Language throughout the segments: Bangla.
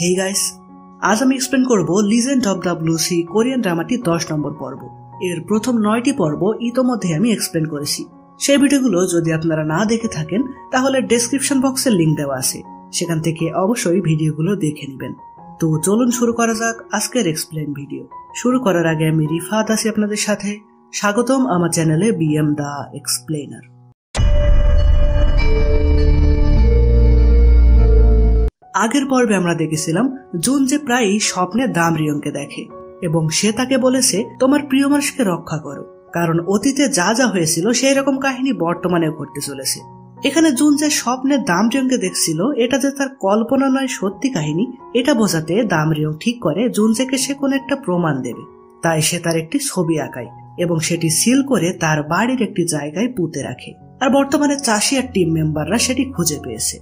হেই গাইস, আজ আমি এক্সপ্লেন করব legend of the blue sea Korean ড্রামাটি 10 নম্বর পর্ব। এর প্রথম 9টি পর্ব ইতোমধ্যে আমি এক্সপ্লেন করেছি। সেই ভিডিওগুলো যদি আপনারা না দেখে থাকেন তাহলে ডেসক্রিপশন বক্সে লিংক দেওয়া আছে, সেখান থেকে অবশ্যই ভিডিওগুলো দেখে নেবেন। তো চলুন শুরু করা যাক আজকের এক্সপ্লেন ভিডিও। শুরু করার আগে আমি রিফাত আছি আপনাদের সাথে। স্বাগতম আমার চ্যানেলে বিএম দা এক্সপ্লেনার। আগের পর্বে আমরা দেখেছিলাম জুন যে প্রায়ই স্বপ্নে দামরিয়ংকে দেখে এবং সে তাকে বলেছে তোমার প্রিয় মানুষকে রক্ষা করো, কারণ অতীতে যা যা হয়েছিল সেই রকম কাহিনী বর্তমানে ঘটতে চলেছে। এখানে জুন যে স্বপ্নে দামরিয়ংকে দেখছিল এটা যে তার কল্পনা নয় সত্যি কাহিনী, এটা বোঝাতে দামরিয়ং ঠিক করে জুনজেকে সে কোন একটা প্রমাণ দেবে। তাই সে তার একটি ছবি আঁকায় এবং সেটি সিল করে তার বাড়ির একটি জায়গায় পুঁতে রাখে। আর বর্তমানে চাষিয়ার টিম মেম্বাররা সেটি খুঁজে পেয়েছে।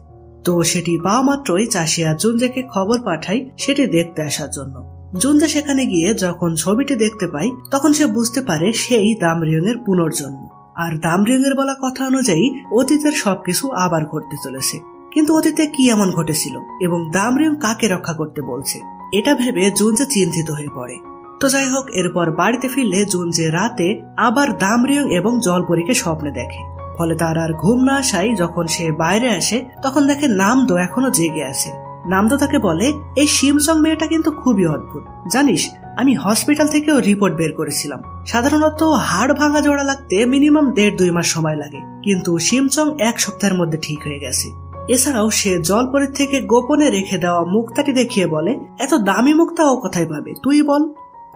তো সেটি পাওয়া মাত্রই চাষিয়া জুনজেকে খবর পাঠায় সেটি দেখতে আসার জন্য। জুনজে সেখানে গিয়ে যখন ছবিটি দেখতে পায় তখন সে বুঝতে পারে সেই দামরিয়ং এর পুনর্জন্ম। আর দামরিয়ং এর বলা কথা অনুযায়ী অতীতের সবকিছু আবার ঘটতে চলেছে। কিন্তু অতীতে কি এমন ঘটেছিল এবং দামরিয়ং কাকে রক্ষা করতে বলছে, এটা ভেবে জুনজে চিন্তিত হয়ে পড়ে। তো যাই হোক, এরপর বাড়িতে ফিরলে জুনজে রাতে আবার দামরিয়ং এবং জলপরীকে স্বপ্নে দেখে। ফলে তার আর ঘুম না আসায় যখন সে বাইরে আসে তখন দেখে নামদো এখনো জেগে আছে। নামদো তাকে বলে, এই শিমসং মেয়েটা কিন্তু খুবই অদ্ভুত, জানিস আমি হসপিটাল থেকেও রিপোর্ট বের করেছিলাম। সাধারণত হাড় ভাঙা জোড়া লাগতে মিনিমাম 1.5-2 মাস সময় লাগে, কিন্তু শিমসং 1 সপ্তাহের মধ্যে ঠিক হয়ে গেছে। এছাড়াও সে জলপরীর থেকে গোপনে রেখে দেওয়া মুক্তাটি দেখিয়ে বলে, এত দামি মুক্তা ও কোথায় পাবে তুই বল।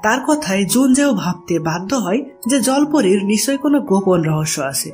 তার কথায় জুনজেও ভাবতে বাধ্য হয় যে জলপরীর নিশ্চয়ই কোনো গোপন রহস্য আছে।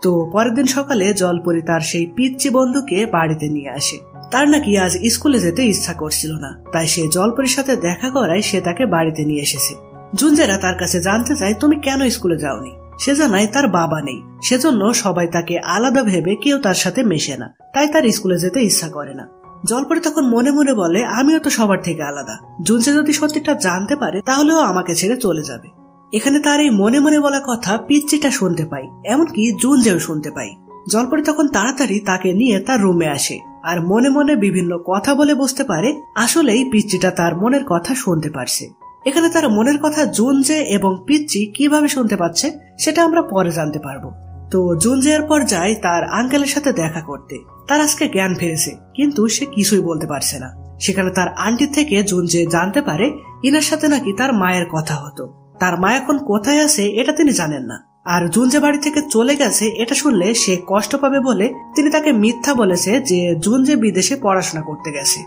তো পরের দিন সকালে জলপরী তার সেই পিচ্চি বন্ধুকে বাড়িতে নিয়ে আসে। তার নাকি আজ স্কুলে যেতে ইচ্ছা করছিল না, তাই সে জলপরীর সাথে দেখা করায় সে তাকে বাড়িতে নিয়ে এসেছে। জুনজেরা তার কাছে জানতে চায় তুমি কেন স্কুলে যাওনি। সে জানায় তার বাবা নেই, সেজন্য সবাই তাকে আলাদা ভেবে কেউ তার সাথে মেশে না, তাই তার স্কুলে যেতে ইচ্ছা করে না। জলপরী তখন মনে মনে বলে, আমিও তো সবার থেকে আলাদা, জুনজে যদি সত্যিটা জানতে পারে তাহলেও আমাকে ছেড়ে চলে যাবে। এখানে তার এই মনে মনে বলা কথা পিচ্চিটা শুনতে পাই, এমনকি জুনজেও শুনতে পাই। জলপরী তখন তাড়াতাড়ি তাকে নিয়ে তার রুমে আসে আর মনে মনে বিভিন্ন কথা বলে বুঝতে পারে আসলেই পিচ্চিটা তার মনের কথা শুনতে পারছে। এখানে তার মনের কথা জুনজে এবং পিচ্চি কিভাবে শুনতে পাচ্ছে সেটা আমরা পরে জানতে পারবো। তো জুনজে এরপর যায় তার আঙ্কেলের সাথে দেখা করতে। তার আজকে জ্ঞান ফিরেছে, কিন্তু সে কিছুই বলতে পারছে না। সেখানে তার আন্টি থেকে জুনজে জানতে পারে ইনার সাথে নাকি তার মায়ের কথা হতো। তার মা এখন কোথায় আছে এটা তিনি জানেন না। আর জুনজে বাড়ি থেকে চলে গেছে এটা শুনলে সে কষ্ট পাবে বলে তিনি তাকে মিথ্যা বলেছে যে জুনজে বিদেশে পড়াশোনা করতে গেছে।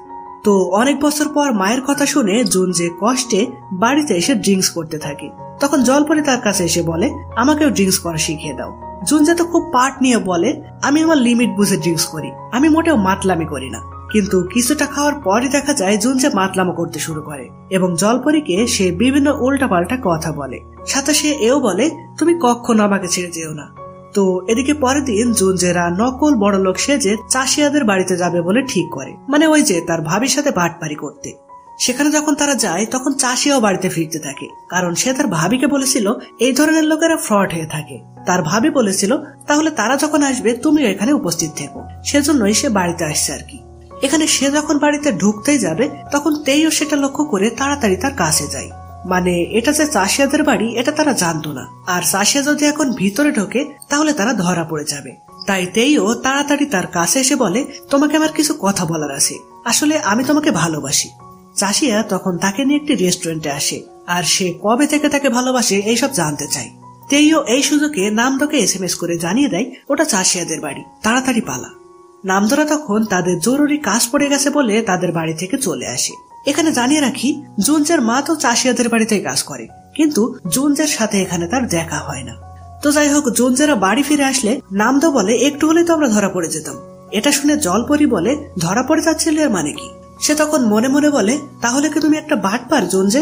তো অনেক বছর পর মায়ের কথা শুনে জুনজে কষ্টে বাড়িতে এসে ড্রিঙ্কস করতে থাকে। তখন জলপরী তার কাছে এসে বলে, আমাকেও ড্রিঙ্কস করা শিখিয়ে দাও। জুনজে তো খুব পাট নিয়ে বলে, আমি আমার লিমিট বুঝে ড্রিঙ্কস করি, আমি মোটেও মাতলামি করি না। কিন্তু কিছুটা খাওয়ার পরই দেখা যায় জুনজে মাতলামো করতে শুরু করে এবং জলপরীকে সে বিভিন্ন উল্টাপাল্টা কথা বলে। সাথে সে এও বলে, তুমি কখনো আমাকে ছেড়ে যেও না। তো এদিকে পরের দিন জুনজেরা নকল বড় লোক সেজে চাষিয়াদের বাড়িতে যাবে বলে ঠিক করে, মানে ওই যে তার ভাবির সাথে বাটপারি করতে। সেখানে যখন তারা যায় তখন চাষিয়াও বাড়িতে ফিরতে থাকে, কারণ সে তার ভাবিকে বলেছিল এই ধরনের লোকেরা ফ্রড হয়ে থাকে। তার ভাবি বলেছিল তাহলে তারা যখন আসবে তুমি এখানে উপস্থিত থেকো, সেজন্যই সে বাড়িতে আসছে আর কি। এখানে সে যখন বাড়িতে ঢুকতেই যাবে তখন তেইও সেটা লক্ষ্য করে তাড়াতাড়ি তার কাছে যায়। মানে এটা যে চাষিয়াদের বাড়ি এটা তারা জানতো না, আর চাষিয়া যদি এখন ভিতরে ঢোকে তাহলে তারা ধরা পড়ে যাবে। তাই তেইও তাড়াতাড়ি তার কাছে এসে বলে, তোমাকে আমার কিছু কথা বলার আছে, আসলে আমি তোমাকে ভালোবাসি। চাষিয়া তখন তাকে নিয়ে একটি রেস্টুরেন্টে আসে আর সে কবে থেকে তাকে ভালোবাসে এইসব জানতে চায়। তেইও এই সুযোগে নামদোকে SMS করে জানিয়ে দেয় ওটা চাষিয়াদের বাড়ি, তাড়াতাড়ি পালা। নামদোরা তখন তাদের জরুরি কাজ পড়ে গেছে বলে তাদের বাড়ি থেকে চলে আসে। এখানে জানিয়ে রাখি জুনজের মা তো চাষিয়াদের বাড়িতেই কাজ করে, কিন্তু জুনজের সাথে এখানে তার দেখা হয় না। তো যাই হোক, জুনজেরা বাড়ি ফিরে আসলে নামদো বলে একটু হলে তো আমরা ধরা পড়ে যেতাম। এটা শুনে জলপরী বলে, ধরা পড়ে যাচ্ছিল এর মানে কি? সে তখন মনে মনে বলে, তাহলে কি তুমি একটা বাটপার জুনজে?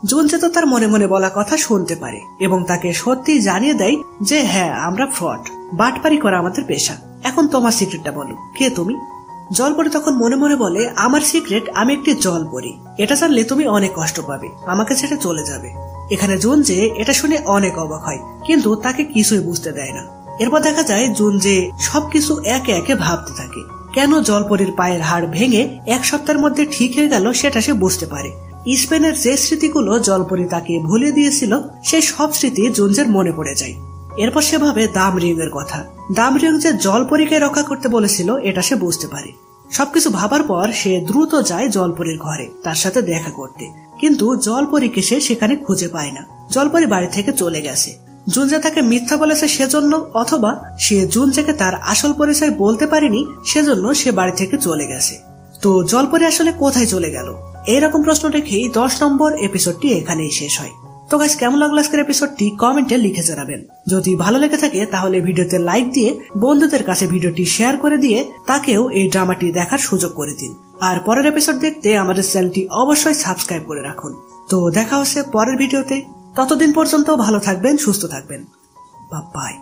জুনজে তো তার মনে মনে বলা কথা শুনতে পারে এবং তাকে সত্যি জানিয়ে দেয় যে হ্যাঁ আমরা ফ্রড, বাটপারি করা আমাদের পেশা। এখন তোমার সিক্রেটটা বলো, কে তুমি? জলপরী তখন মনে মনে বলে, আমার সিক্রেট আমি একটি জলপরী, এটা জানলে তুমি অনেক কষ্ট পাবে, আমাকে ছেড়ে চলে যাবে। এখানে জুনজে এটা শুনে অনেক অবাক হয়, কিন্তু তাকে কিছুই বুঝতে দেয় না। এরপর দেখা যায় জুনজে সবকিছু একে একে ভাবতে থাকে। কেন জলপরীর পায়ের হাড় ভেঙে 1 সপ্তাহের মধ্যে ঠিক হয়ে গেল সেটা সে বুঝতে পারে। স্পেনের যে স্মৃতিগুলো জলপরী তাকে ভুলিয়ে দিয়েছিল সেই সব স্মৃতি জুনজের মনে পড়ে যায়। এরপর সে ভাবে দামরিয়ং এর কথা। দামরিয়ং যে জলপরীকে রক্ষা করতে বলেছিল এটা সে বুঝতে পারে। সবকিছু ভাবার পর সে দ্রুত যায় জলপরীর ঘরে তার সাথে দেখা করতে, কিন্তু জলপরীকে সে সেখানে খুঁজে পায় না। জলপরী বাড়ি থেকে চলে গেছে। জুনজে তাকে মিথ্যা বলেছে সেজন্য, অথবা সে জুনজেকে তার আসল পরিচয় বলতে পারেনি সেজন্য সে বাড়ি থেকে চলে গেছে। তো জলপরী আসলে কোথায় চলে গেল? এইরকম প্রশ্ন রেখেই 10 নম্বর এপিসোডটি এখানেই শেষ হয়। তো গাইস, কেমন লাগলো আজকের এপিসোডটি কমেন্টে লিখে জানাবেন। যদি ভালো লেগে থাকে তাহলে ভিডিওতে লাইক দিয়ে বন্ধুদের কাছে ভিডিওটি শেয়ার করে দিয়ে তাকেও এই ড্রামাটি দেখার সুযোগ করে দিন। আর পরের এপিসোড দেখতে আমাদের চ্যানেলটি অবশ্যই সাবস্ক্রাইব করে রাখুন। তো দেখা হচ্ছে পরের ভিডিওতে। ততদিন পর্যন্ত ভালো থাকবেন, সুস্থ থাকবেন। Bye bye.